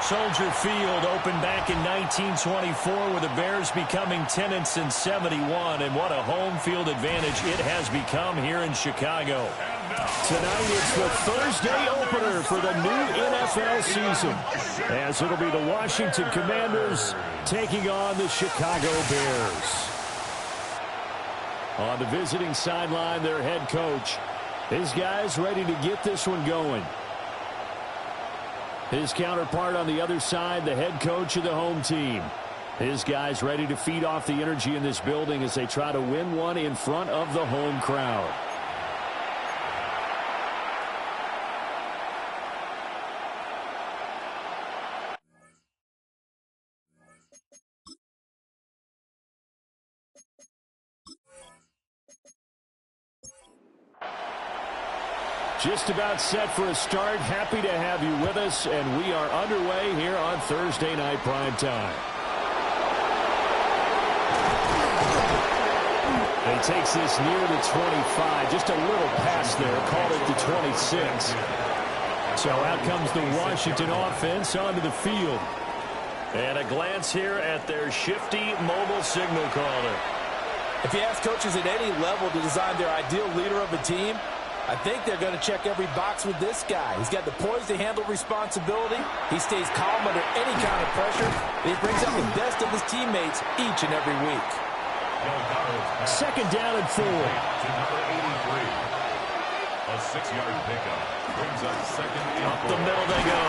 Soldier Field opened back in 1924 with the Bears becoming 10-71, and what a home field advantage it has become here in Chicago. Tonight it's the Thursday opener for the new NFL season, as it'll be the Washington Commanders taking on the Chicago Bears. On the visiting sideline, their head coach. His guys ready to get this one going. His counterpart on the other side, the head coach of the home team. His guys ready to feed off the energy in this building as they try to win one in front of the home crowd. Just about set for a start. Happy to have you with us, and we are underway here on Thursday Night Prime Time. He takes this near the 25. Just a little pass there. Called it the 26. So out comes the Washington offense onto the field. And a glance here at their shifty mobile signal caller. If you ask coaches at any level to design their ideal leader of a team, I think they're going to check every box with this guy. He's got the poise to handle responsibility. He stays calm under any kind of pressure. And he brings out the best of his teammates each and every week. Second down and 4. To number 83. A 6-yard pickup brings up second. Up the middle they go.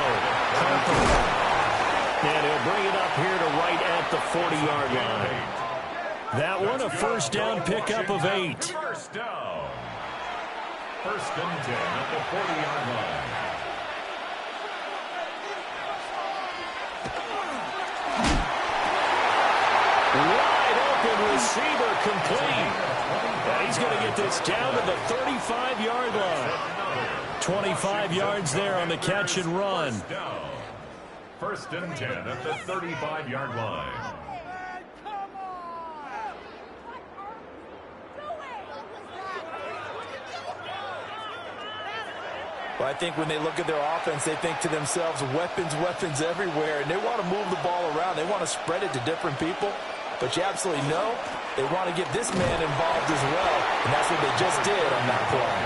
And he'll bring it up here to right at the 40-yard line. That one a first down pickup of 8. First down. First and 10 at the 40-yard line. Wide open receiver complete. And he's going to get this down to the 35-yard line. 25 yards there on the catch and run. First and 10 at the 35-yard line. Well, I think when they look at their offense, they think to themselves, weapons, weapons everywhere, and they want to move the ball around. They want to spread it to different people, but you absolutely know they want to get this man involved as well, and that's what they just did on that play.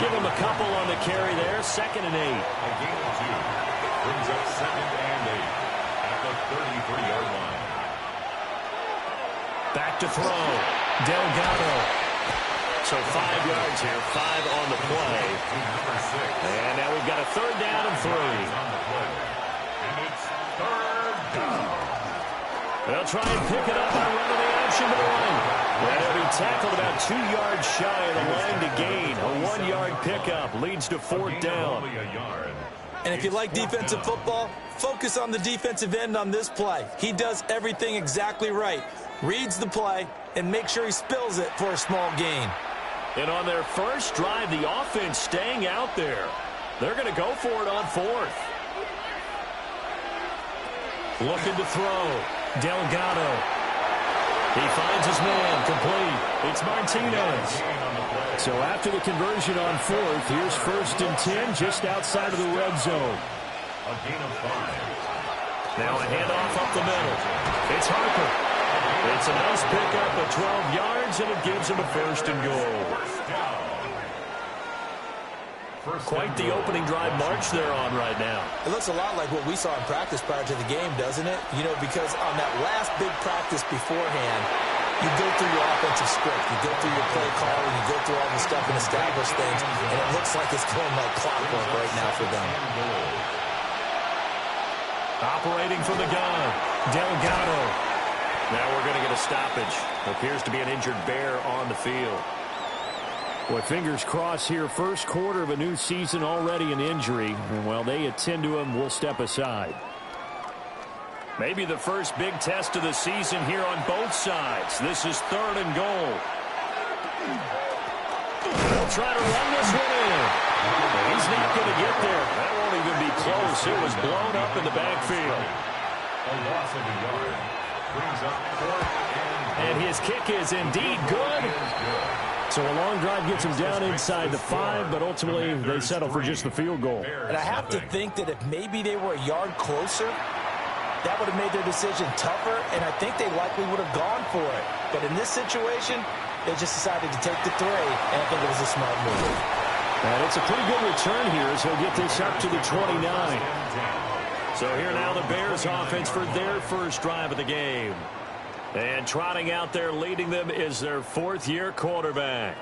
Give him a couple on the carry there, second and 8. A gain of 2 brings up second and 8 at the 33-yard line. Back to throw. Delgado. So 5 yards here, 5 on the play. And now we've got a third down and 3. And it's third down. They'll try and pick it up by running the option to the line. And he'll be tackled about 2 yards shy of the line to gain. A 1-yard pickup leads to fourth down. And if you like defensive football, focus on the defensive end on this play. He does everything exactly right. Reads the play and makes sure he spills it for a small gain. And on their first drive, the offense staying out there. They're going to go for it on fourth. Looking to throw. Delgado. He finds his man. Complete. It's Martinez. So after the conversion on fourth, here's first and 10 just outside of the red zone. A gain of 5. Now a handoff up the middle. It's Harper. It's a nice pickup of 12 yards, and it gives him a first and goal. Quite the opening drive march they're on right now. It looks a lot like what we saw in practice prior to the game, doesn't it? You know, because on that last big practice beforehand, you go through your offensive script, you go through your play calling, you go through all the stuff and establish things, and it looks like it's going like clockwork right now for them. Operating from the gun, Delgado. Now we're going to get a stoppage. Appears to be an injured Bear on the field. Boy, fingers crossed here. First quarter of a new season, already an injury. And while they attend to him, we'll step aside. Maybe the first big test of the season here on both sides. This is third and goal. They'll try to run this one in. He's not going to get there. That won't even be close. It was blown up in the backfield. A loss of a yard. Brings up fourth and his kick is indeed good. So a long drive gets them down inside the 5, but ultimately they settle for just the field goal. And I have to think that if maybe they were a yard closer, that would have made their decision tougher, and I think they likely would have gone for it. But in this situation, they just decided to take the 3, and I think it was a smart move. And it's a pretty good return here as he'll get this up to the 29. So here now the Bears offense for their first drive of the game. And trotting out there leading them is their 4th-year quarterback.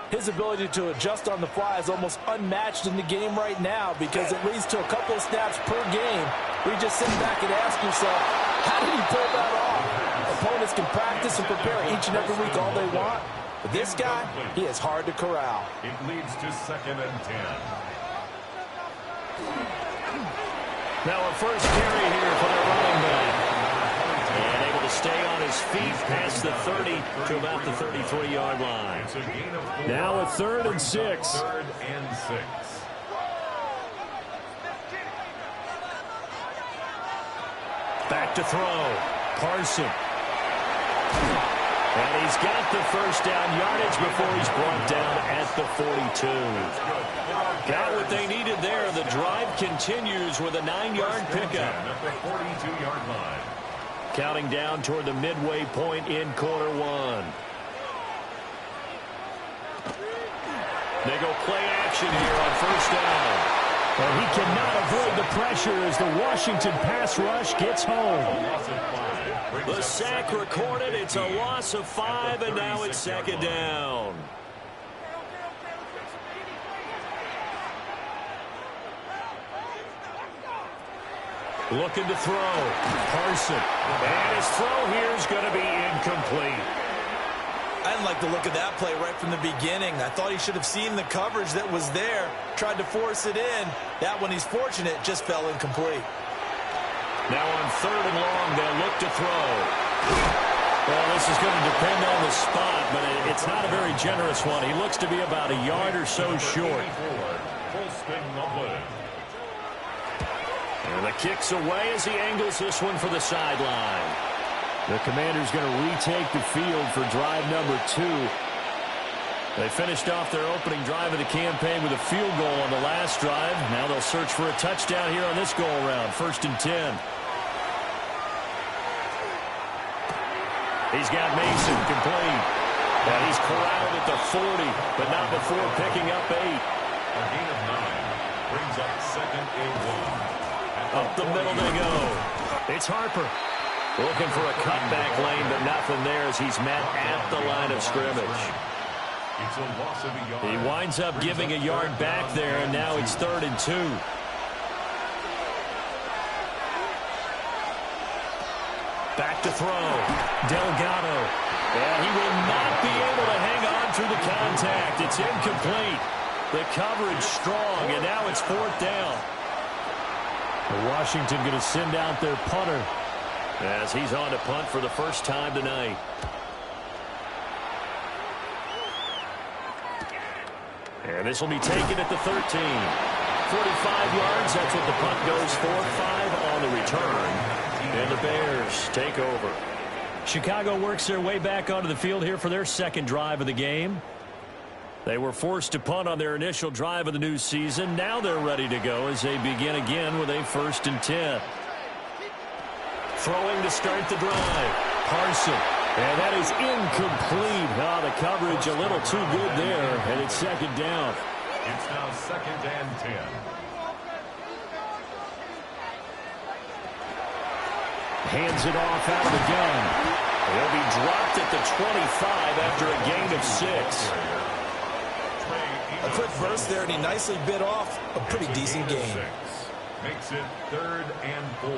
His ability to adjust on the fly is almost unmatched in the game right now because it leads to a couple of snaps per game where you just sit back and ask yourself, how did he pull that off? Opponents can practice and prepare each and every week all they want. But this guy, he is hard to corral. It leads to 2nd and 10. Now a first carry here for the running back. And able to stay on his feet past the 30 to about the 33-yard line. Now a 3rd and 6. 3rd and 6. Back to throw. Parson. And he's got the first down yardage before he's brought down at the 42. Got what they needed there. The drive continues with a 9-yard pickup. At the 42-yard line. Counting down toward the midway point in quarter 1. They go play action here on first down. Well, he cannot avoid the pressure as the Washington pass rush gets home. The sack recorded. It's a loss of 5, and now it's 2nd down. Looking to throw. Parson. And his throw here is going to be incomplete. I didn't like the look of that play right from the beginning. I thought he should have seen the coverage that was there, tried to force it in. That one, he's fortunate, just fell incomplete. Now on 3rd and long, they'll look to throw. Well, this is going to depend on the spot, but it's not a very generous one. He looks to be about a yard or so short. And the kick's away as he angles this one for the sideline. The Commanders going to retake the field for drive number 2. They finished off their opening drive of the campaign with a field goal on the last drive. Now they'll search for a touchdown here on this go-around. 1st and 10. He's got Mason complete. And he's corralled at the 40, but not before picking up 8. A gain of 9 brings up 2nd and 1. Up the middle they go. It's Harper. Looking for a cutback lane, but nothing there as he's met at the line of scrimmage. It's a loss of a yard. He winds up giving a yard back there, and now it's 3rd and 2. Back to throw. Delgado. And he will not be able to hang on through the contact. It's incomplete. The coverage strong, and now it's 4th down. Washington going to send out their punter as he's on to punt for the first time tonight. And this will be taken at the 13. 45 yards, that's what the punt goes for. 5 on the return. And the Bears take over. Chicago works their way back onto the field here for their 2nd drive of the game. They were forced to punt on their initial drive of the new season. Now they're ready to go as they begin again with a 1st and 10. Throwing to start the drive. Parson. And that is incomplete. Oh, the coverage a little too good there. And it's 2nd down. It's now 2nd and 10. Hands it off out of the gun. He'll be dropped at the 25 after a gain of 6. A quick burst there, and he nicely bit off a pretty decent gain. Makes it 3rd and 4.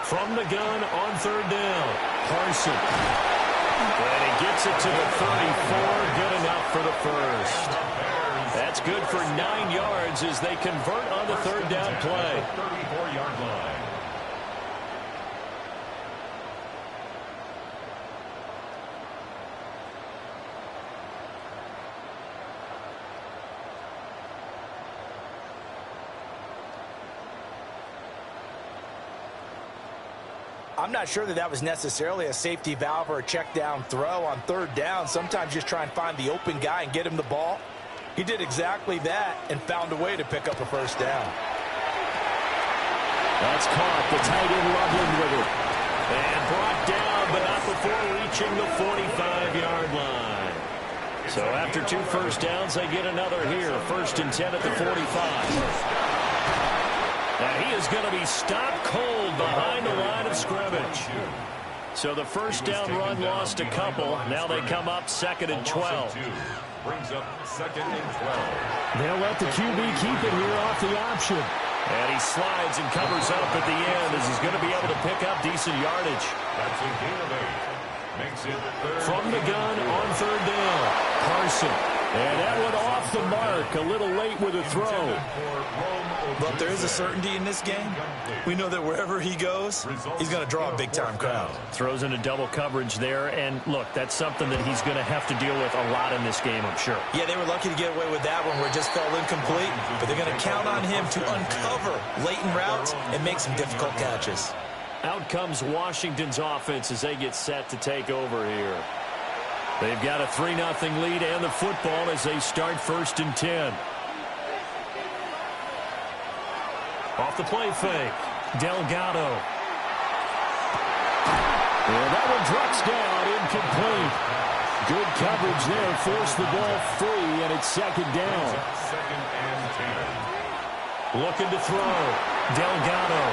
From the gun on 3rd down. Parson. And he gets it to the 34. Good enough for the first. That's good for 9 yards as they convert on the 3rd down play. 34-yard line. I'm not sure that was necessarily a safety valve or a check down throw on third down. Sometimes just try and find the open guy and get him the ball. He did exactly that and found a way to pick up a first down. That's caught. The tight end Loveland with it. And brought down, but not before reaching the 45-yard line. So after 2 first downs, they get another here. 1st and 10 at the 45. And he is going to be stopped cold behind the line of scrimmage. So the first down run lost a couple. Now they come up 2nd and 12. Brings up 2nd and 12. They'll let the QB keep it here off the option. And he slides and covers up at the end as he's going to be able to pick up decent yardage. That's a gain of 8. Makes it 3rd. From the gun on 3rd down, Carson. And that one off the mark, a little late with a throw. But there is a certainty in this game. We know that wherever he goes, he's going to draw a big-time crowd. Throws into double coverage there, and look, that's something that he's going to have to deal with a lot in this game, I'm sure. Yeah, they were lucky to get away with that one where it just fell incomplete, but they're going to count on him to uncover latent routes and make some difficult catches. Out comes Washington's offense as they get set to take over here. They've got a 3-0 lead and the football as they start 1st and 10. Off the play fake, Delgado. And that one drops down, incomplete. Good coverage there, forced the ball free, and it's 2nd down. 2nd and 10. Looking to throw, Delgado.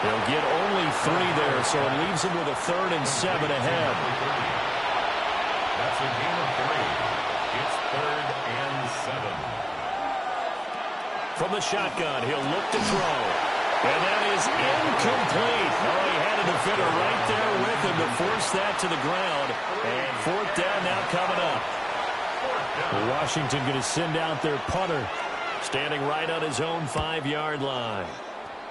They'll get only 3 there, so it leaves them with a 3rd and 7 ahead. That's a gain of 3. It's 3rd and 7. From the shotgun, he'll look to throw. And that is incomplete. Oh, he had a defender right there with him to force that to the ground. And 4th down now coming up. Washington going to send out their punter, standing right on his own 5-yard line.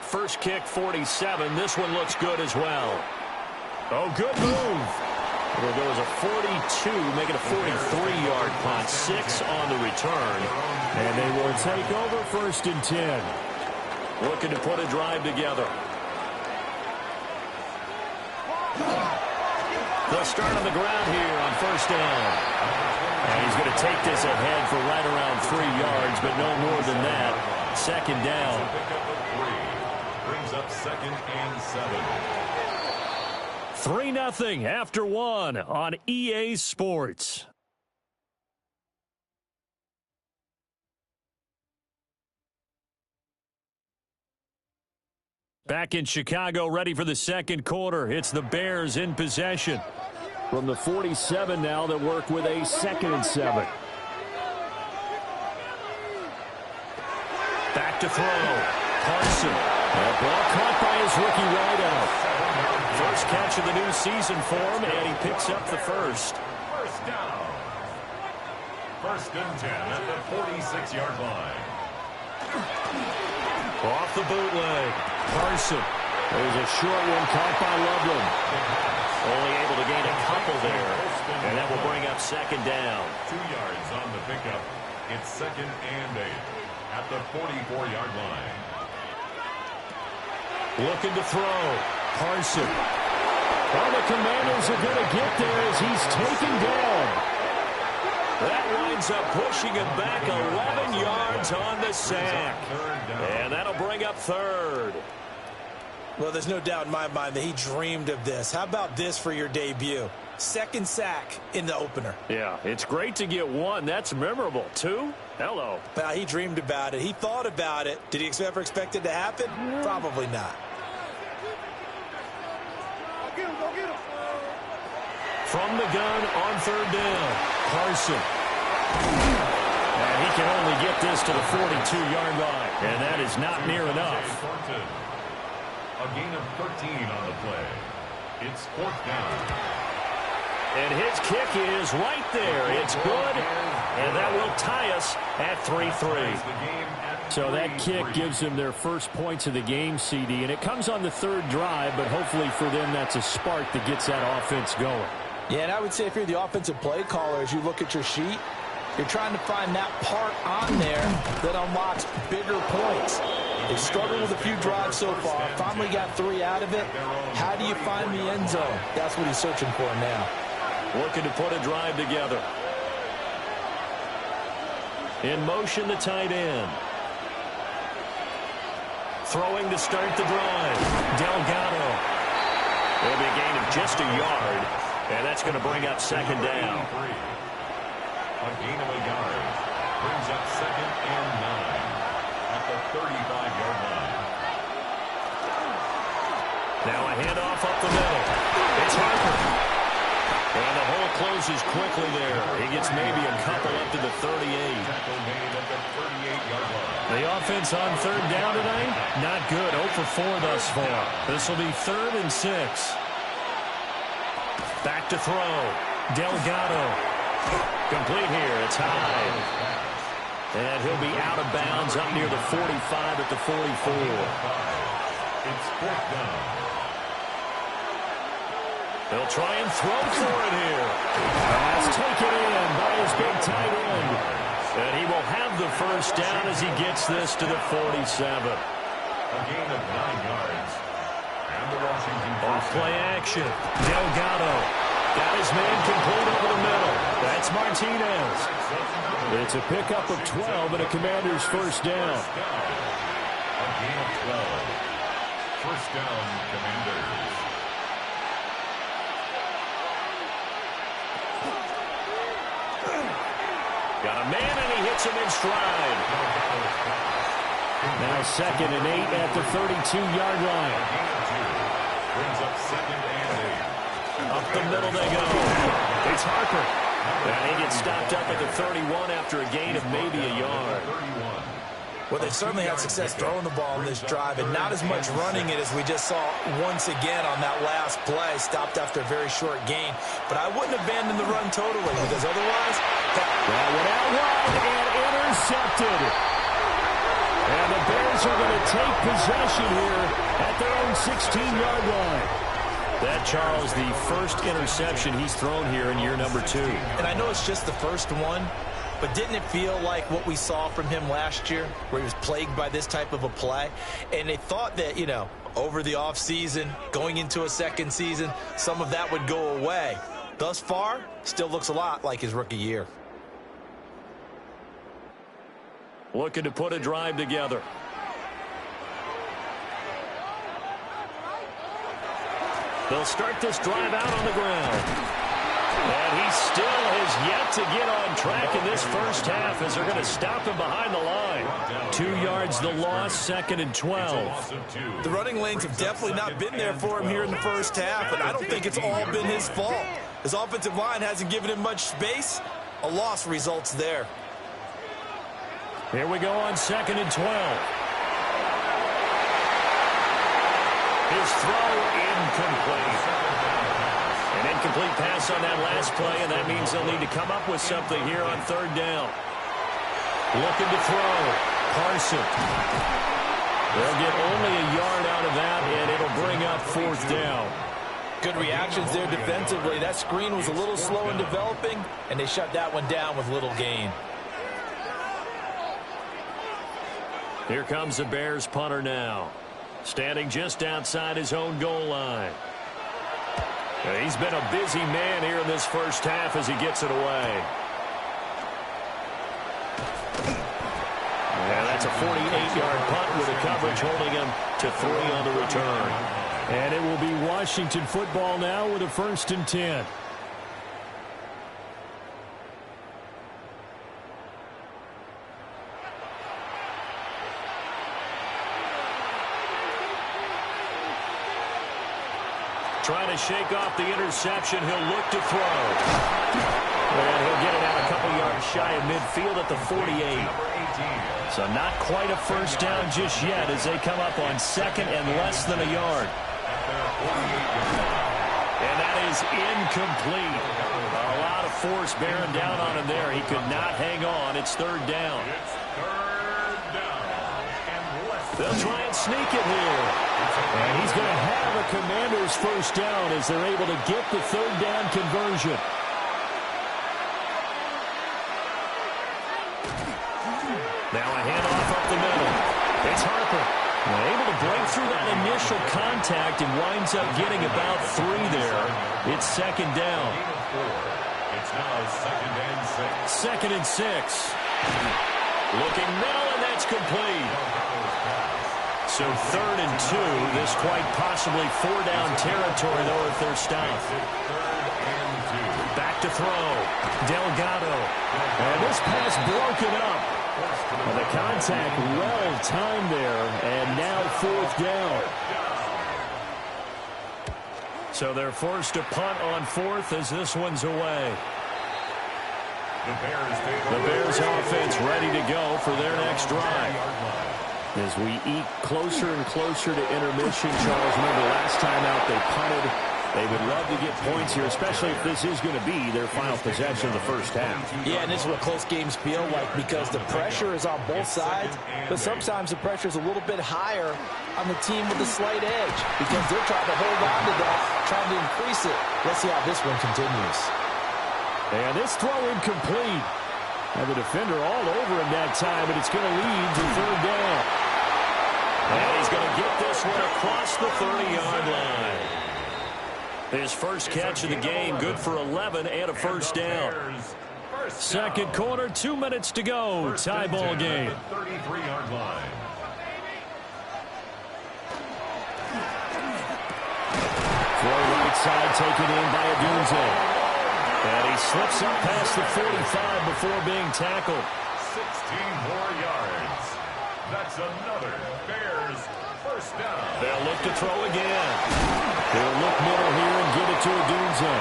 First kick, 47. This one looks good as well. Oh, good move. There goes a 42, making a 43-yard punt. 6 on the return. And they will take over 1st and 10. Looking to put a drive together. They'll start on the ground here on 1st down. And he's going to take this ahead for right around 3 yards, but no more than that. 2nd down. Brings up 2nd and 7. 3-0 after 1 on EA Sports. Back in Chicago, ready for the 2nd quarter. It's the Bears in possession. From the 47 now, that work with a 2nd and 7. Back to throw. Carson. That ball caught by his rookie wideout. First catch of the new season for him, and he picks up the first. First down. 1st and 10 at the 46-yard line. Off the bootleg. Carson. There's a short one caught by Loveland. Only able to gain a couple there, and that will bring up 2nd down. 2 yards on the pickup. It's 2nd and 8 at the 44-yard line. Looking to throw. Carson. Well, the Commanders are going to get there as he's taken down. That winds up pushing him back 11 yards on the sack. And that'll bring up 3rd. Well, there's no doubt in my mind that he dreamed of this. How about this for your debut? 2nd sack in the opener. Yeah, it's great to get 1. That's memorable. 2? Hello. Well, he dreamed about it. He thought about it. Did he ever expect it to happen? Probably not. From the gun on 3rd down, Carson. And he can only get this to the 42-yard line, and that is not near enough. A gain of 13 on the play. It's 4th down. And his kick is right there. It's good, and that will tie us at 3-3. So that kick gives them their first points of the game, CD, and it comes on the 3rd drive, but hopefully for them that's a spark that gets that offense going. Yeah, and I would say if you're the offensive play caller, as you look at your sheet, you're trying to find that part on there that unlocks bigger points. They've struggled with a few drives so far. Finally got 3 out of it. How do you find the end zone? That's what he's searching for now. Looking to put a drive together. In motion, the tight end. Throwing to start the drive. Delgado. It'll be a gain of just a yard, and that's going to bring up second down. A gain of a yard brings up 2nd and 9 at the 35-yard line. Now a handoff up the middle. It's Harper. And the hole closes quickly there. He gets maybe a couple up to the 38. Tackle made at the 38-yard line. The offense on third down tonight, not good. 0 for 4 thus far. This will be 3rd and 6. Back to throw. Delgado. Complete here. It's high. And he'll be out of bounds up near the 45 at the 44. It's 4th down. They'll try and throw for it here. That's taken in by his big tight end. And he will have the first down as he gets this to the 47. A gain of 9 yards. And the Washington Off play action. Delgado got his man complete over the middle. That's Martinez. It's a pickup of 12 and a Commander's first down. A gain of 12. First down, Commanders. Got a man and he hits him in stride. Now 2nd and 8 at the 32-yard line. Brings up 2nd and 8. Up the middle they go. It's Harper. And he gets stopped up at the 31 after a gain of maybe a yard. Well, they certainly had success throwing the ball in this drive, and not as much running it as we just saw once again on that last play. Stopped after a very short gain. But I wouldn't abandon the run totally, because otherwise... That went out wide and intercepted. And the Bears are going to take possession here at their own 16-yard line. That, Charles, the first interception he's thrown here in year number 2. And I know it's just the first one, but didn't it feel like what we saw from him last year, where he was plagued by this type of a play? And they thought that, you know, over the offseason, going into a second season, some of that would go away. Thus far, still looks a lot like his rookie year. Looking to put a drive together. They'll start this drive out on the ground. And he still has yet to get on track in this first half as they're going to stop him behind the line. 2 yards the loss, 2nd and 12. The running lanes have definitely not been there for him here in the first half, and I don't think it's all been his fault. His offensive line hasn't given him much space. A loss results there. Here we go on 2nd and 12. His throw incomplete. An incomplete pass on that last play, and that means they'll need to come up with something here on 3rd down. Looking to throw. Carson. They'll get only a yard out of that, and it'll bring up 4th down. Good reactions there defensively. That screen was a little slow in developing, and they shut that one down with little gain. Here comes the Bears punter now. Standing just outside his own goal line. He's been a busy man here in this first half as he gets it away. And that's a 48-yard punt with a coverage holding him to 3 on the return. And it will be Washington football now with a 1st and 10. Trying to shake off the interception. He'll look to throw. And he'll get it out a couple yards shy of midfield at the 48. So not quite a first down just yet as they come up on 2nd and less than a yard. And that is incomplete. A lot of force bearing down on him there. He could not hang on. It's 3rd down. They'll try and sneak it here. And he's going to have a Commander's first down as they're able to get the 3rd down conversion. Now a handoff up the middle. It's Harper. Able to break through that initial contact and winds up getting about 3 there. It's second down. It's now 2nd and 6. 2nd and 6. Looking middle, and that's complete. So 3rd and 2. This quite possibly 4-down territory, though, if they're stopped. Back to throw. Delgado. And this pass broken up. And the contact well timed there, and now 4th down. So they're forced to punt on 4th as this one's away. The Bears offense ready to go for their next drive. As we eke closer and closer to intermission, Charles, remember last time out they punted. They would love to get points here, especially if this is going to be their final possession of the first half. Yeah, and this is what close games feel like because the pressure is on both sides, but sometimes the pressure is a little bit higher on the team with the slight edge because they're trying to hold on to that, trying to increase it. Let's see how this one continues. And this throw incomplete. And the defender all over him that time, but it's going to lead to 3rd down. And he's going to get this one across the 30-yard line. His first catch of the game, good for 11 and a first down. Second quarter, 2 minutes to go. Tie ball game. 33-yard line. Throw right side taken in by Odunze. And he slips up past the 45 before being tackled. 16 more yards. That's another Bears first down. They'll look to throw again. They'll look middle here and give it to Odunze.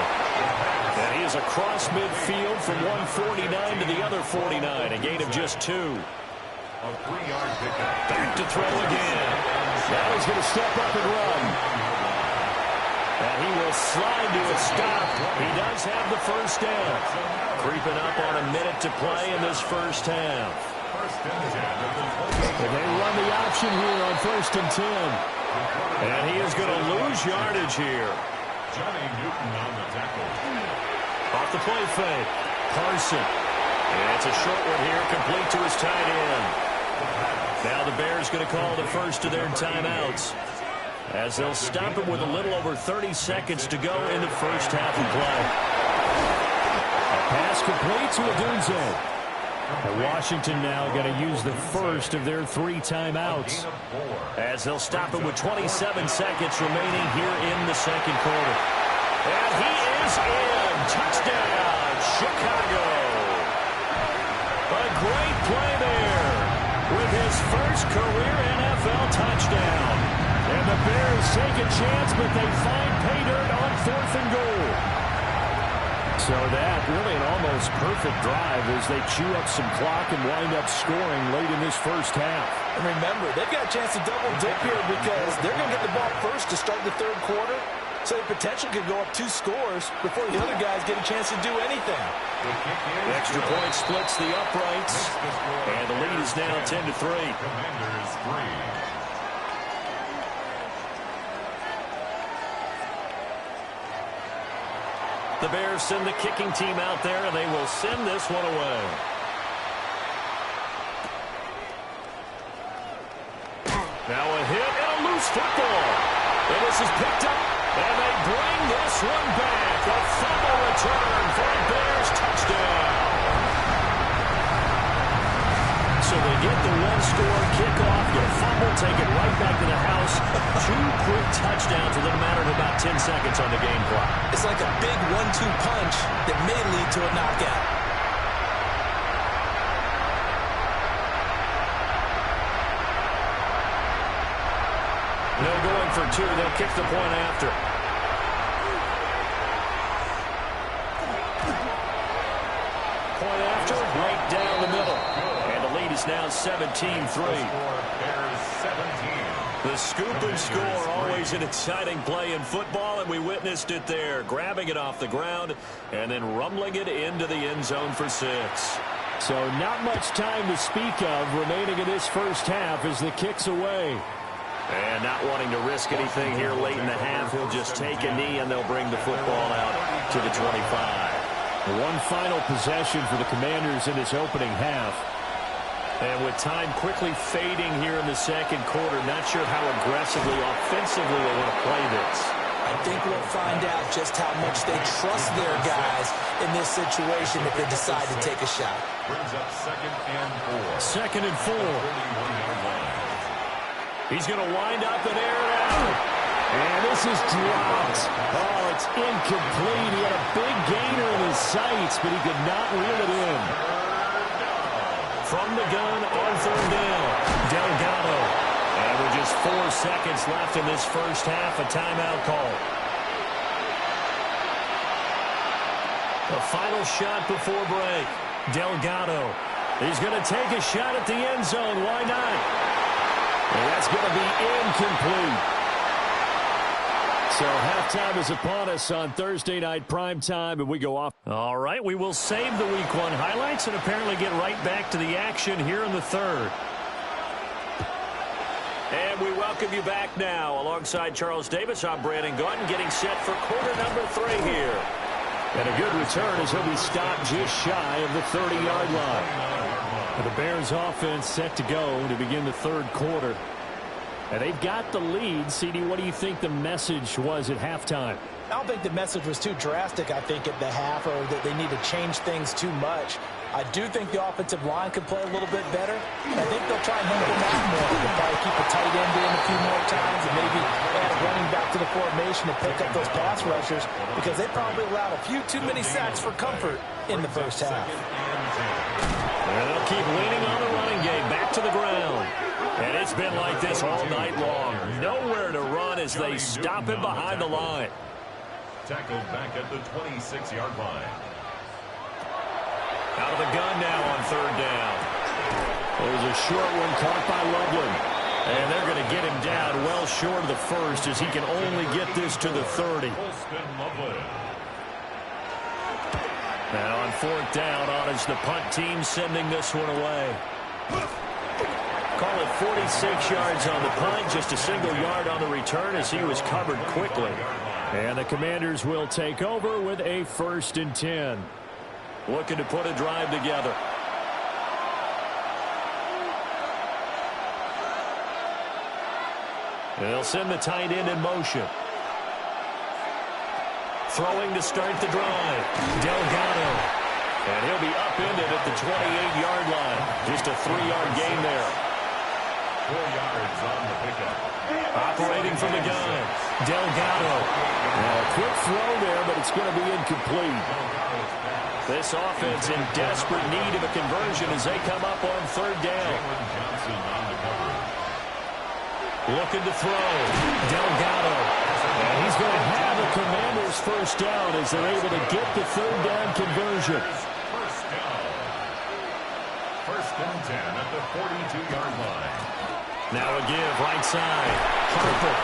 And he is across midfield from 149 to the other 49. A gain of just 2. A 3-yard pickup. Back to throw again. Now he's going to step up and run. And he will slide to a stop. He does have the first down. Creeping up on a minute to play in this first half. And they run the option here on 1st and 10. And he is going to lose yardage here. Johnny Newton on the tackle. Off the play fake. Carson. And it's a short one here, complete to his tight end. Now the Bears going to call the first of their timeouts, as they'll stop him with a little over 30 seconds to go in the first half of play. A pass complete to Odunze. And Washington now going to use the first of their 3 timeouts, as they'll stop him with 27 seconds remaining here in the second quarter. And he is in. Touchdown, Chicago. A great play there with his first career NFL touchdown. And the Bears take a chance, but they find pay dirt on 4th and goal. So that really an almost perfect drive as they chew up some clock and wind up scoring late in this first half. And remember, they've got a chance to double dip here because they're going to get the ball first to start the 3rd quarter. So the potential could go up 2 scores before the other guys get a chance to do anything. The extra point splits the uprights, and the lead is now 10-3. Commanders 3. The Bears send the kicking team out there, and they will send this one away. Now a hit and a loose football. And this is picked up, and they bring this one back. A fumble return for a Bears touchdown. So they get the 1-score kickoff, get a fumble, take it right back to the house. 2 quick touchdowns within a matter of about 10 seconds on the game clock. It's like a big 1-2 punch that may lead to a knockout. No going for 2. They'll kick the point after. Point after, right down the middle. And the lead is now 17-3. The scoop and score, always an exciting play in football, and we witnessed it there, grabbing it off the ground and then rumbling it into the end zone for 6. So not much time to speak of remaining in this first half as the kick's away. And not wanting to risk anything here late in the half, he'll just take a knee and they'll bring the football out to the 25. One final possession for the Commanders in this opening half. And with time quickly fading here in the second quarter, not sure how aggressively, offensively they want to play this. I think we'll find out just how much they trust their guys in this situation if they decide to take a shot. Brings up 2nd and 4. 2nd and 4. He's going to wind up and air it out. And this is dropped. Oh, it's incomplete. He had a big gainer in his sights, but he could not reel it in. From the gun on 3rd down, Delgado. And with just 4 seconds left in this first half, a timeout call. The final shot before break. Delgado. He's going to take a shot at the end zone. Why not? And that's going to be incomplete. So halftime is upon us on Thursday night primetime, and we go off. All right, we will save the Week 1 highlights and apparently get right back to the action here in the third. And we welcome you back now. Alongside Charles Davis, I'm Brandon Gaudin, getting set for quarter number 3 here. And a good return as he'll be stopped just shy of the 30-yard line. The Bears offense set to go to begin the third quarter. And they've got the lead. CD, what do you think the message was at halftime? I don't think the message was too drastic, I think, at the half, or that they need to change things too much. I do think the offensive line could play a little bit better. I think they'll try and help them out more. They'll probably keep a tight end in a few more times and maybe add a running back to the formation to pick up those pass rushers, because they probably allowed a few too many sacks for comfort in the first half. And they'll keep leaning on the running game back to the ground. And it's been like this all night long. Nowhere to run as they stop him behind the line. Tackled back at the 26-yard line. Out of the gun now on 3rd down. There's a short one caught by Loveland. And they're going to get him down well short of the first as he can only get this to the 30. Now on 4th down, on is the punt team sending this one away. Call it 46 yards on the punt, just a single yard on the return as he was covered quickly. And the Commanders will take over with a 1st and 10. Looking to put a drive together. They'll send the tight end in motion. Throwing to start the drive. Delgado. And he'll be upended at the 28-yard line. Just a 3-yard gain there. 4 yards on the pickup. Operating from the gun. Delgado. A quick throw there, but it's going to be incomplete. This offense in desperate need of a conversion as they come up on 3rd down. Looking to throw. Delgado. And he's going to have a Commanders first down as they're able to get the 3rd down conversion. First down. 1st and 10 at the 42-yard line. Now a give right side. Harper.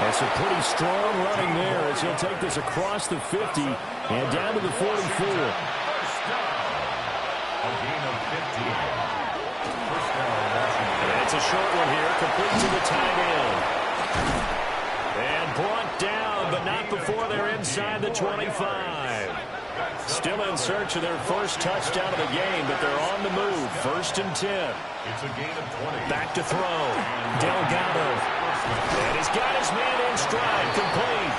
That's a pretty strong running there as he'll take this across the 50 and down to the 44. First down. A gain of 15. First down, Washington. And it's a short one here, complete to the tight end. And brought down, but not before they're inside the 25. Still in search of their first touchdown of the game, but they're on the move. 1st and 10. It's a gain of 20. Back to throw. Delgado. And he's got his man in stride. Complete.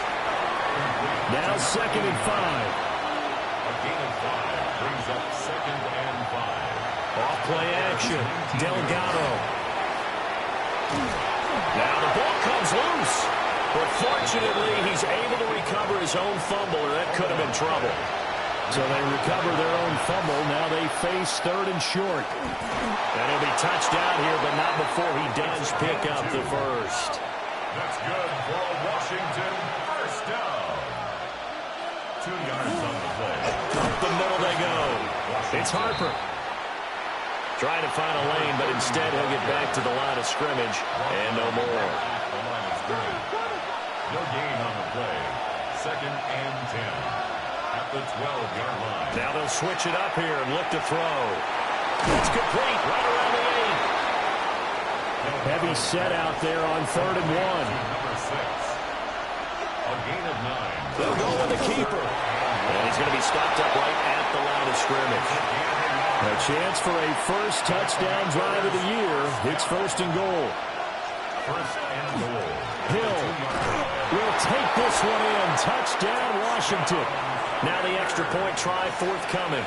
Now 2nd and 5. A gain of 5 brings up 2nd and 5. Off play action. Delgado. Now the ball comes loose. But fortunately, he's able to recover his own fumble, or that could have been trouble. So they recover their own fumble. Now they face 3rd and short. And he'll be touched out here, but not before he does pick up the first. That's good for a Washington first down. 2 yards on the play. Up the middle they go. It's Harper. Trying to find a lane, but instead he'll get back to the line of scrimmage and no more. The line of scrimmage. No gain on the play. 2nd and 10 at the 12-yard line. Now they'll switch it up here and look to throw. It's complete right around the 8. Heavy set out there on 3rd and 1. Number 6. A gain of 9. They'll go with the keeper. And he's going to be stopped up right at the line of scrimmage. A chance for a first touchdown drive of the year. It's first and goal. First and goal. Hill will take this one in. Touchdown, Washington. Now the extra point try forthcoming.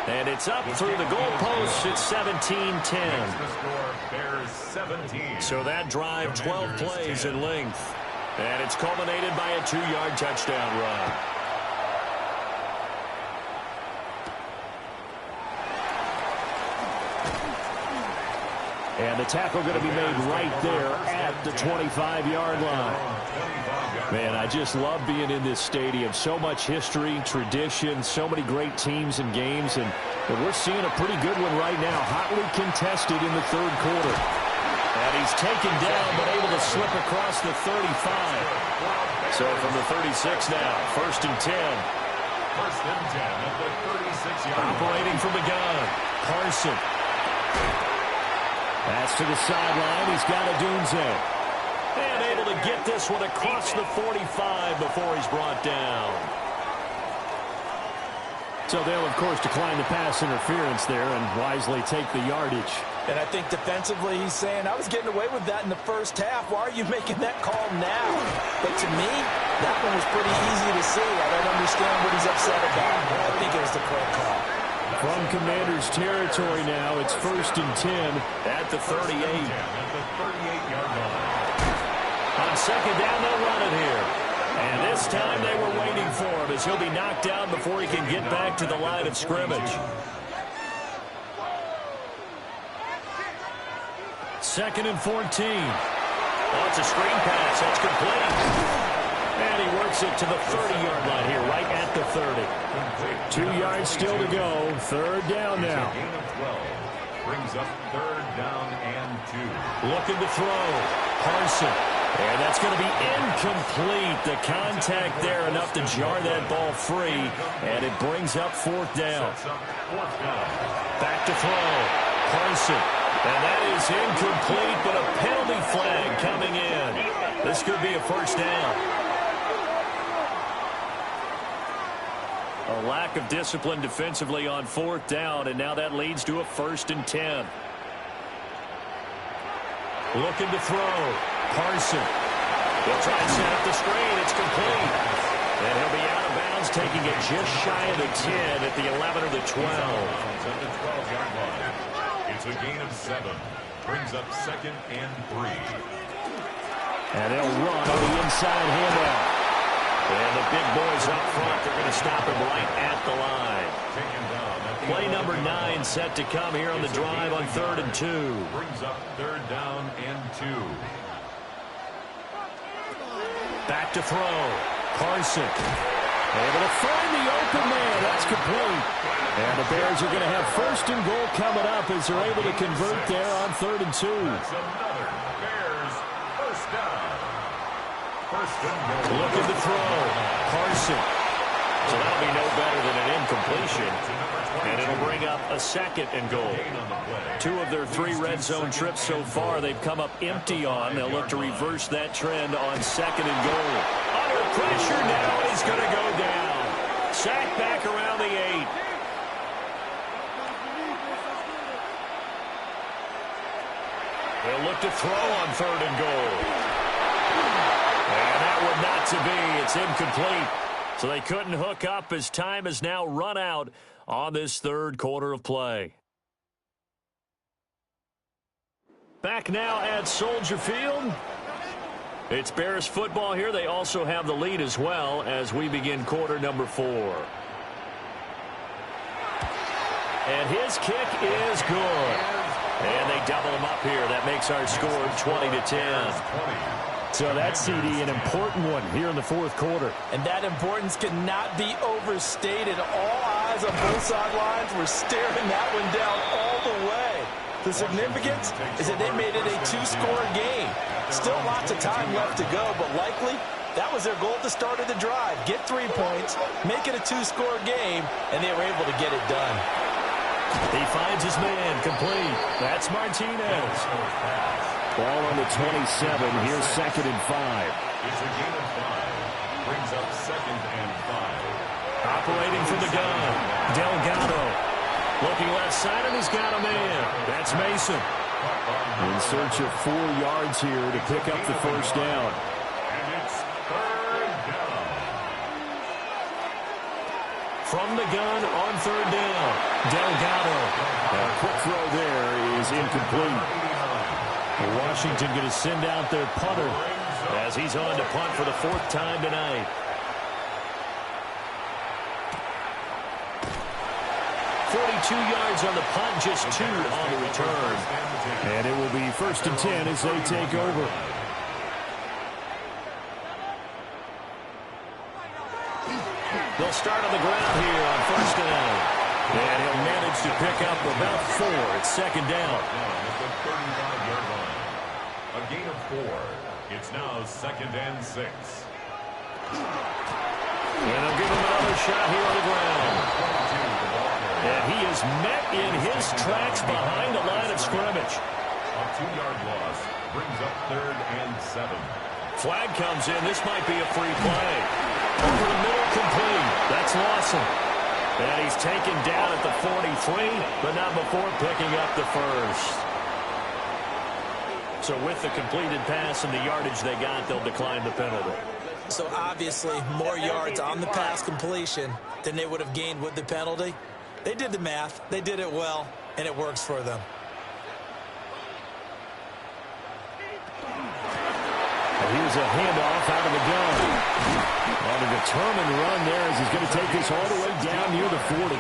And it's up through the goalposts. It's 17-10. Bears 17. So that drive, 12 plays in length. And it's culminated by a 2-yard touchdown run. And the tackle going to be made right there at the 25-yard line. Man, I just love being in this stadium. So much history, tradition, so many great teams and games. And we're seeing a pretty good one right now, hotly contested in the third quarter. And he's taken down, but able to slip across the 35. So from the 36 now, first and 10. First and 10 at the 36-yard line. Operating from the gun, Carson. Pass to the sideline. He's got Odunze. And able to get this one across the 45 before he's brought down. So they'll, of course, decline the pass interference there and wisely take the yardage. And I think defensively he's saying, I was getting away with that in the first half. Why are you making that call now? But to me, that one was pretty easy to see. I don't understand what he's upset about. I think it was the correct call. From Commanders territory now, it's first and 10 at the 38. At the 38-yard line. On second down, they'll run it here. And this time they were waiting for him as he'll be knocked down before he can get back to the line of scrimmage. Second and 14. Oh, it's a screen pass. That's complete. And he works it to the 30-yard line here, right at the 30. 2 yards still to go. Third down now. Gain of 12. Brings up third down and 2. Looking to throw. Carson. And that's going to be incomplete. The contact there enough to jar that ball free. And it brings up fourth down. Fourth down. Back to throw. Carson. And that is incomplete, but a penalty flag coming in. This could be a first down. A lack of discipline defensively on fourth down, and now that leads to a first and 10. Looking to throw. Carson. He'll try and set up the screen. It's complete. And he'll be out of bounds, taking it just shy of the 10 at the 11 or the 12. At the 12-yard line. It's a gain of 7. Brings up second and 3. And they'll run on the inside handout. And the big boys up front, they're going to stop him right at the line. Play number 9 set to come here on the drive on third and 2. Brings up third down and 2. Back to throw. Carson. Able to find the open man. That's complete. And the Bears are going to have first and goal coming up as they're able to convert there on third and 2. That's another Bears first down. First and goal. Looking to throw. Carson. So that'll be no better than an incompletion. And it'll bring up a second and goal. 2 of their 3 red zone trips so far they've come up empty on. They'll look to reverse that trend on second and goal. Under pressure now, he's going to go down. Sacked back around the 8. They'll look to throw on third and goal. And that one not to be. It's incomplete. So they couldn't hook up as time has now run out on this third quarter of play. Back now at Soldier Field. It's Bears football here. They also have the lead as well as we begin quarter number 4. And his kick is good. And they double him up here. That makes our score 20-10. So that, CD, an important one here in the fourth quarter. And that importance cannot be overstated. All eyes on both sidelines were staring that one down all the way. The significance is that they made it a 2-score game. Still lots of time left to go, but likely that was their goal at the start of the drive. Get 3 points, make it a 2-score game, and they were able to get it done. He finds his man complete. That's Martinez. Ball on the 27. Here's 2nd and 5. It's a gain of 5. Brings up 2nd and 5. Operating from the gun, Delgado. Looking left side, and he's got a man. That's Mason. In search of 4 yards here to pick up the first down. And it's 3rd down. From the gun on 3rd down, Delgado. A quick throw there is incomplete. Washington going to send out their punter as he's on to punt for the 4th time tonight. 42 yards on the punt, just 2 on the return. And it will be 1st and 10 as they take over. They'll start on the ground here on 1st down. And he'll manage to pick up about 4 at 2nd down. At the 35-yard line. A gain of 4. It's now 2nd and 6. And they'll give him another shot here on the ground. And he is met in his tracks behind the line of scrimmage. A 2-yard loss brings up 3rd and 7. Flag comes in. This might be a free play. Over the middle, complete. That's Lawson. And he's taken down at the 43, but not before picking up the first. So with the completed pass and the yardage they got, they'll decline the penalty. So obviously more yards on the pass completion than they would have gained with the penalty. They did the math. They did it well, and it works for them. And here's a handoff out of the gun. On a determined run there as he's going to take this all the way down near the 40.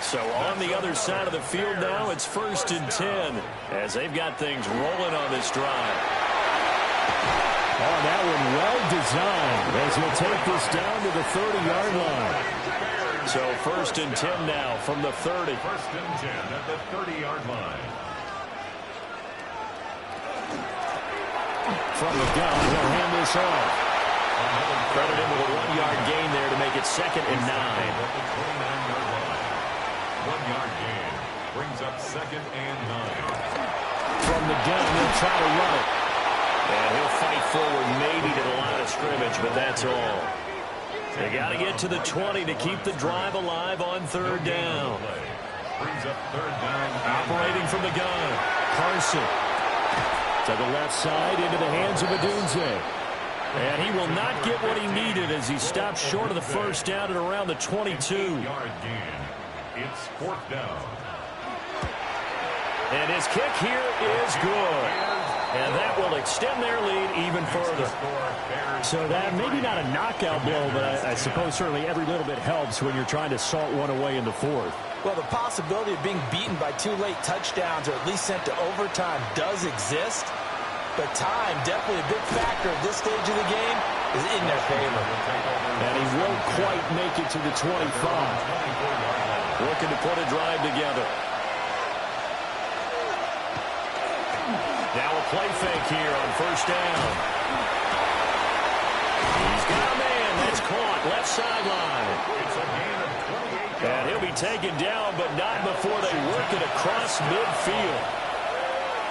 So on the other side of the field now, it's 1st and 10 as they've got things rolling on this drive. Oh, that one well designed as he'll take this down to the 30-yard line. So 1st and 10 now from the 30. 1st and 10 at the 30-yard line. From the gun, he'll hand this off. Credit him with a 1-yard gain there to make it 2nd and 9. At the 29-yard line. 1-yard gain brings up 2nd and 9. From the gun, he'll try to run it. And he'll fight forward maybe to the line of scrimmage, but that's all. They got to get to the 20 to keep the drive alive on 3rd down. Brings up 3rd down. Operating from the gun, Carson. To the left side, into the hands of Odunze. And he will not get what he needed as he stopped short of the first down at around the 22. 8-yard gain. It's 4th down. And his kick here is good. And that will extend their lead even further. So that maybe not a knockout blow, but I suppose certainly every little bit helps when you're trying to salt one away in the 4th. Well, the possibility of being beaten by 2 late touchdowns or at least sent to overtime does exist. But time, definitely a big factor at this stage of the game, is in their favor. And he won't quite make it to the 25. Looking to put a drive together. Now a play fake here on 1st down. He's got a man. That's caught. Left sideline. It's a gain of 28 yards. And he'll be taken down, but not before they work it across midfield.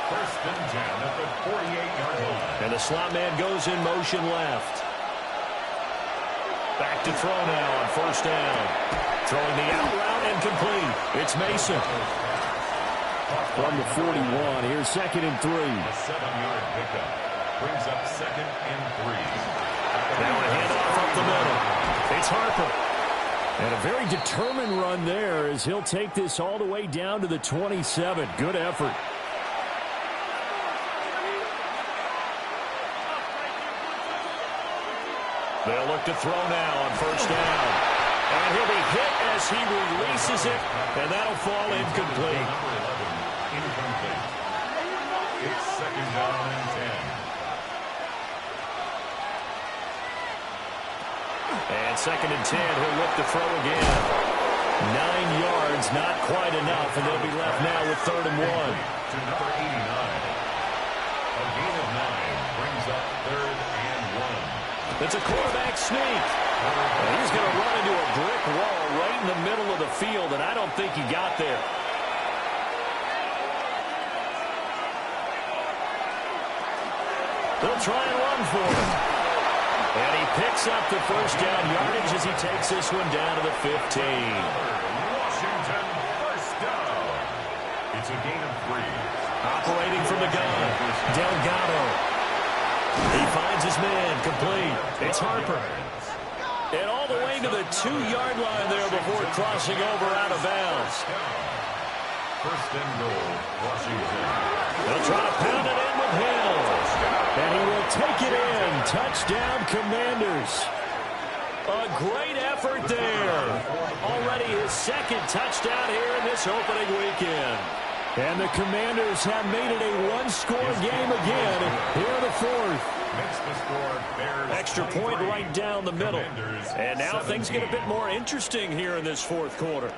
1st and 10 at the 48-yard line. And the slot man goes in motion left. Back to throw now on 1st down. Throwing the out route and complete. It's Mason. From the 41, here's 2nd and 3. A 7-yard pickup. Brings up 2nd and 3. Now a handoff up the middle. It's Harper. And a very determined run there as he'll take this all the way down to the 27. Good effort. They'll look to throw now on 1st down. And he'll be hit as he releases it, and that'll fall incomplete. Incomplete. It's 2nd down and 10. And 2nd and 10, he'll look to throw again. 9 yards, not quite enough, and they'll be left now with 3rd and 1. To number 89. A gain of 9 brings up 3rd and 1. It's a quarterback sneak. And he's going to run into a brick wall right in the middle of the field, and I don't think he got there. They'll try and run for it. And he picks up the first down yardage as he takes this one down to the 15. Washington, first down. It's a gain of 3. Operating from the gun, Delgado. He finds his man, complete. It's Harper. And all the way to the 2-yard line there before crossing over out of bounds. First and goal, Washington. They'll try to pound it in with Hill. And he will take it in. Touchdown, Commanders. A great effort there. Already his second touchdown here in this opening weekend. And the Commanders have made it a one-score game again here in the fourth. Makes the score Bears Extra point 23. right down the middle. Commanders And now 17. things get a bit more interesting here in this fourth quarter.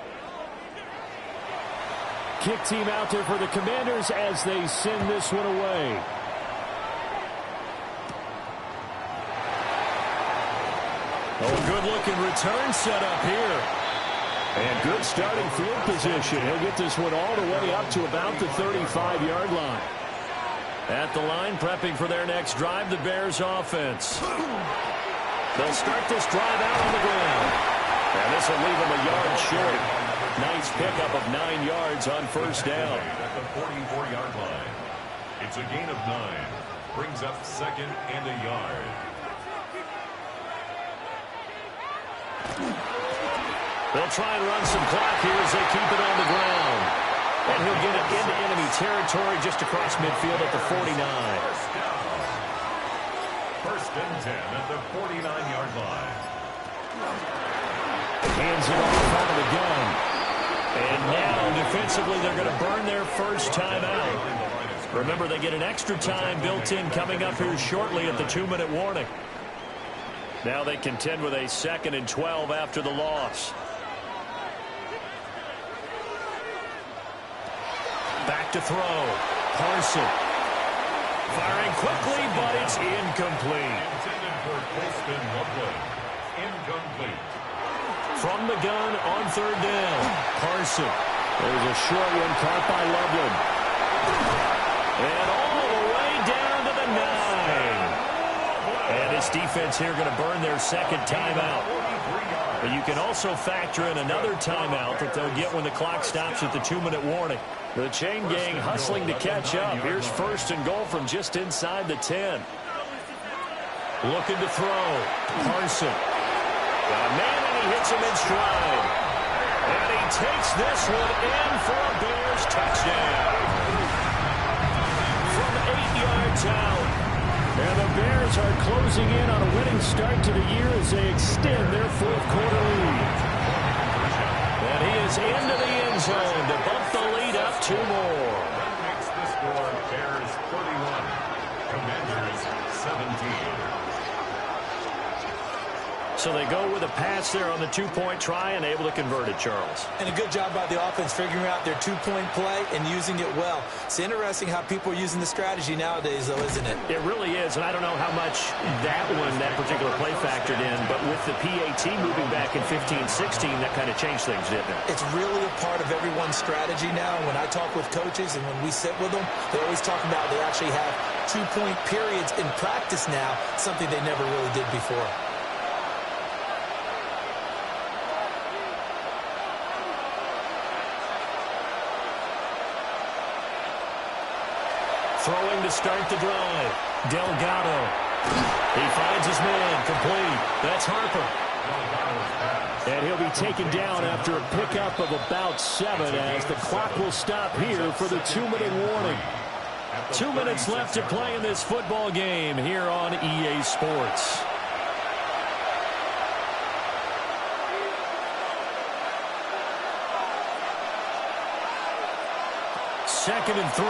Kick team out there for the Commanders as they send this one away. Oh, good-looking return set up here. And good starting field position. He'll get this one all the way up to about the 35-yard line. At the line, prepping for their next drive, the Bears offense. They'll start this drive out on the ground. And this will leave them a yard short. Nice pickup of 9 yards on first down. At the 44-yard line. It's a gain of 9. Brings up second and a yard. They'll try and run some clock here as they keep it on the ground. And he'll get it into enemy territory just across midfield at the 49. First down. First and 10 at the 49-yard line. Hands it off out of the gun. And now, defensively, they're going to burn their first timeout. Remember, they get an extra time built in coming up here shortly at the 2-minute warning. Now they contend with a 2nd and 12 after the loss. Back to throw. Parson. Firing quickly, but it's incomplete. Intended for Colston Loveland. Incomplete. From the gun on third down. Parson. There's a short one caught by Loveland. And all the way down to the 9. And this defense here going to burn their second timeout. But you can also factor in another timeout that they'll get when the clock stops at the 2-minute warning. The chain gang hustling to catch up. Here's first and goal from just inside the 10. Looking to throw. Parson. Got a man, and he hits him in stride. And he takes this one in for a Bears touchdown. From 8 yards out. And the Bears are closing in on a winning start to the year as they extend their fourth quarter lead. And he is into the end zone to bump the lead up 2 more. That makes the score Bears 31. Commanders 17. So they go with a pass there on the 2-point try and able to convert it, Charles. And a good job by the offense figuring out their 2-point play and using it well. It's interesting how people are using the strategy nowadays, though, isn't it? It really is, and I don't know how much that particular play factored in, but with the PAT moving back in 15-16, that kind of changed things, didn't it? It's really a part of everyone's strategy now. When I talk with coaches and when we sit with them, they always talk about they actually have 2-point periods in practice now, something they never really did before. Throwing to start the drive. Delgado. He finds his man, complete. That's Harper. And he'll be taken down after a pickup of about 7 as the clock will stop here for the 2-minute warning. 2 minutes left to play in this football game here on EA Sports. Second and 3.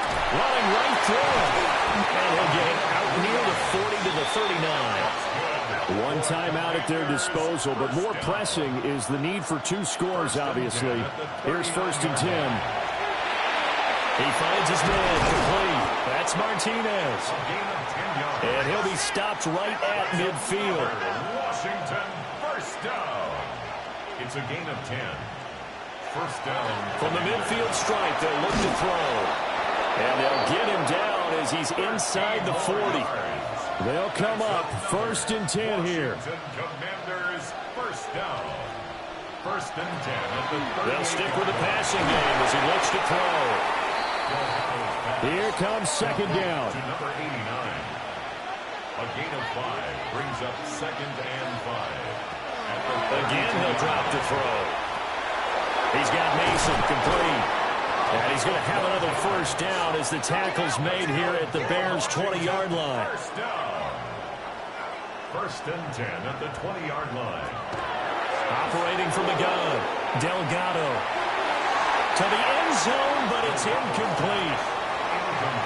Running right through him. And he'll get it out near the 40 to the 39. One timeout at their disposal, but more pressing is the need for 2 scores, obviously. Here's first and 10. He finds his man complete. That's Martinez. And he'll be stopped right at midfield. Washington, first down. It's a gain of 10. First down. From the midfield stripe, they'll look to throw. And they'll get him down down as he's inside the 40. They'll come up 1st and 10 here. Commanders first down. 1st and 10 at the 30. They'll stick with the passing game as he looks to throw. Here comes 2nd down. To number 89. A gain of 5 brings up 2nd and 5. Again, he'll drop to throw. He's got Mason complete. And he's going to have another 1st down as the tackle's made here at the Bears' 20-yard line. First down. 1st and 10 at the 20-yard line. Operating from the gun, Delgado. To the end zone, but it's incomplete.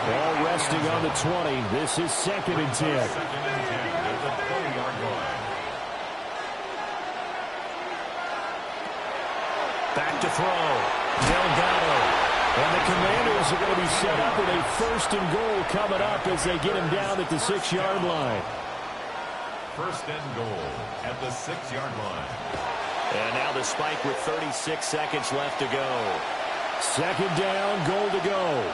Ball resting on the 20. This is 2nd and 10. 2nd and 10 at the 20-yard line. Back to throw. Delgado. And the Commanders are going to be set up with a 1st and goal coming up as they get him down at the 6-yard line. 1st and goal at the 6-yard line. And now the spike with 36 seconds left to go. 2nd down, goal to go.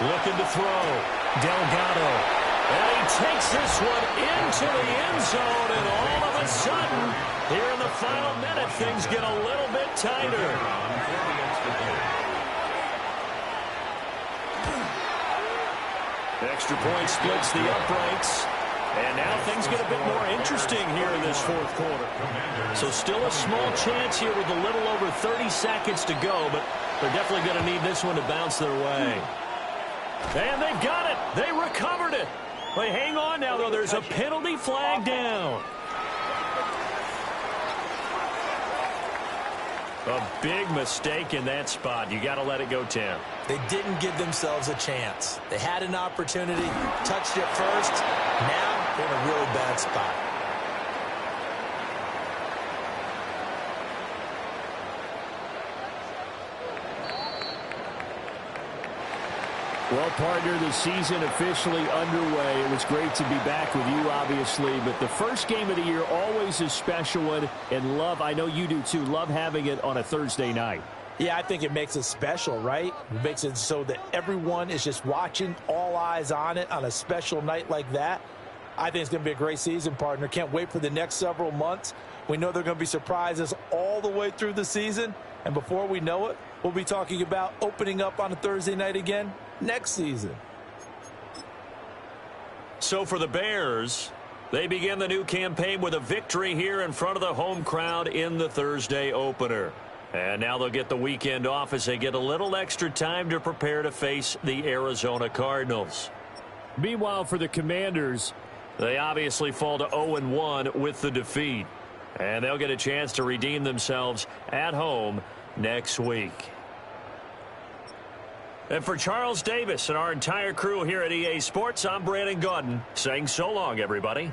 Looking to throw. Delgado. And he takes this one into the end zone, and all of a sudden, here in the final minute, things get a little bit tighter. Extra point splits the uprights. And now things get a bit more interesting here in this 4th quarter. So still a small chance here with a little over 30 seconds to go, but they're definitely going to need this one to bounce their way. And they've got it. They recovered it. But hang on now, though. There's a penalty flag down. A big mistake in that spot. You got to let it go, Tim. They didn't give themselves a chance. They had an opportunity, touched it first. Now they're in a really bad spot. Well, partner, the season officially underway. It was great to be back with you, obviously, but the first game of the year always a special one, and love, I know you do too, love having it on a Thursday night. Yeah, I think it makes it special, right? It makes it so that everyone is just watching, all eyes on it on a special night like that. I think it's going to be a great season, partner. Can't wait for the next several months. We know there are going to be surprises all the way through the season, and before we know it, we'll be talking about opening up on a Thursday night again next season. So for the Bears, they begin the new campaign with a victory here in front of the home crowd in the Thursday opener. And now they'll get the weekend off as they get a little extra time to prepare to face the Arizona Cardinals. Meanwhile, for the Commanders, they obviously fall to 0-1 with the defeat. And they'll get a chance to redeem themselves at home next week. And for Charles Davis and our entire crew here at EA Sports, I'm Brandon Gaudin saying so long, everybody.